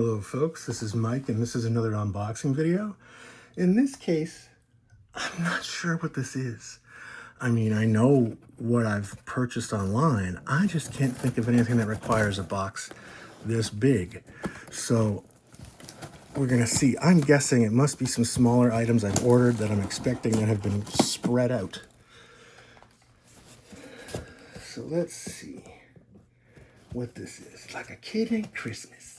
Hello folks, this is Mike and this is another unboxing video. In this case, I'm not sure what this is. I mean, I know what I've purchased online. I just can't think of anything that requires a box this big. So we're gonna see. I'm guessing it must be some smaller items I've ordered that I'm expecting that have been spread out. So let's see what this is. It's like a kid at Christmas.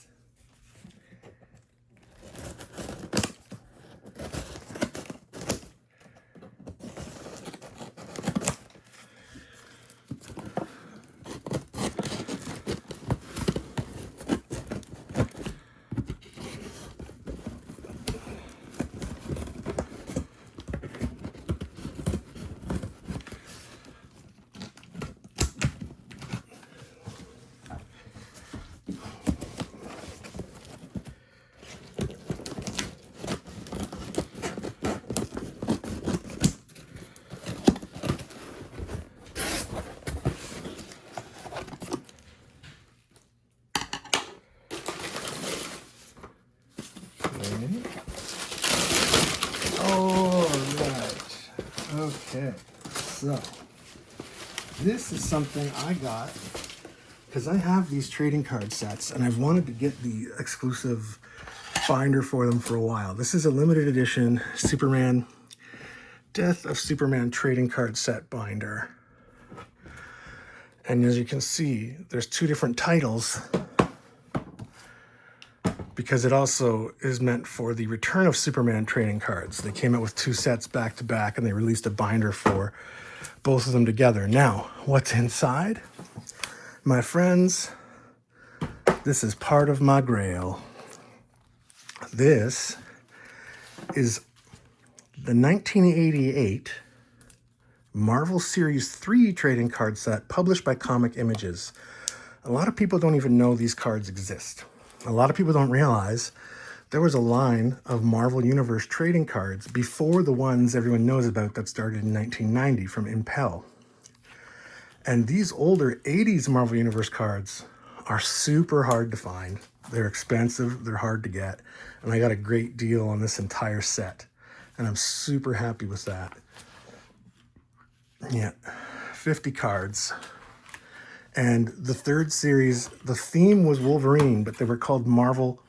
All right. Okay. So this is something I got because I have these trading card sets and I've wanted to get the exclusive binder for them for a while. This is a limited edition Superman Death of Superman trading card set binder. And as you can see, there's two different titles because it also is meant for the Return of Superman trading cards. They came out with two sets back to back and they released a binder for both of them together. Now, what's inside? My friends, this is part of my grail. This is the 1988 Marvel Series 3 trading card set published by Comic Images. A lot of people don't even know these cards exist. A lot of people don't realize there was a line of Marvel Universe trading cards before the ones everyone knows about that started in 1990 from Impel. And these older 80s Marvel Universe cards are super hard to find. They're expensive, they're hard to get, and I got a great deal on this entire set. And I'm super happy with that. Yeah, 50 cards. And the third series, the theme was Wolverine, but they were called Marvel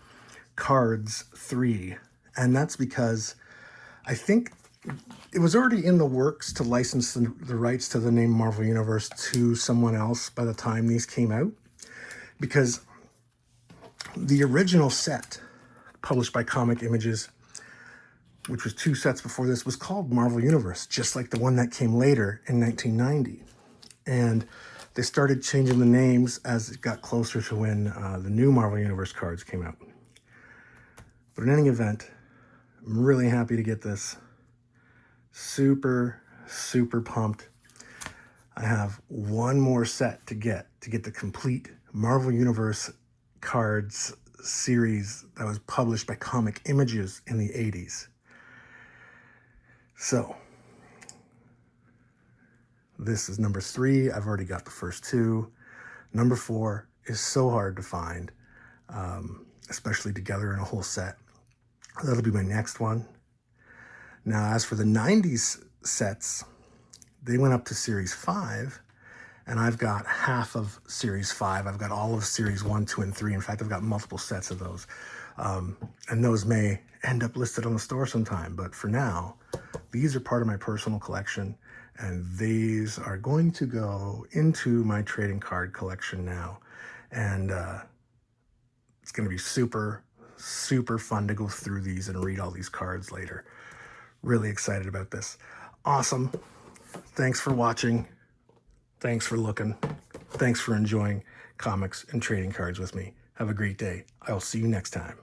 Cards 3. And that's because I think it was already in the works to license the rights to the name Marvel Universe to someone else by the time these came out. Because the original set, published by Comic Images, which was two sets before this, was called Marvel Universe, just like the one that came later in 1990. And they started changing the names as it got closer to when the new Marvel Universe cards came out. But in any event, I'm really happy to get this. Super, super pumped. I have one more set to get the complete Marvel Universe cards series that was published by Comic Images in the 80s. So this is number 3. I've already got the first 2. Number 4 is so hard to find, especially together in a whole set. That'll be my next one. Now, as for the 90s sets, they went up to Series 5, and I've got half of Series 5. I've got all of Series 1, 2, and 3. In fact, I've got multiple sets of those. And those may end up listed on the store sometime, but for now, these are part of my personal collection. And these are going to go into my trading card collection now. And it's going to be super, super fun to go through these and read all these cards later. Really excited about this. Awesome. Thanks for watching. Thanks for looking. Thanks for enjoying comics and trading cards with me. Have a great day. I'll see you next time.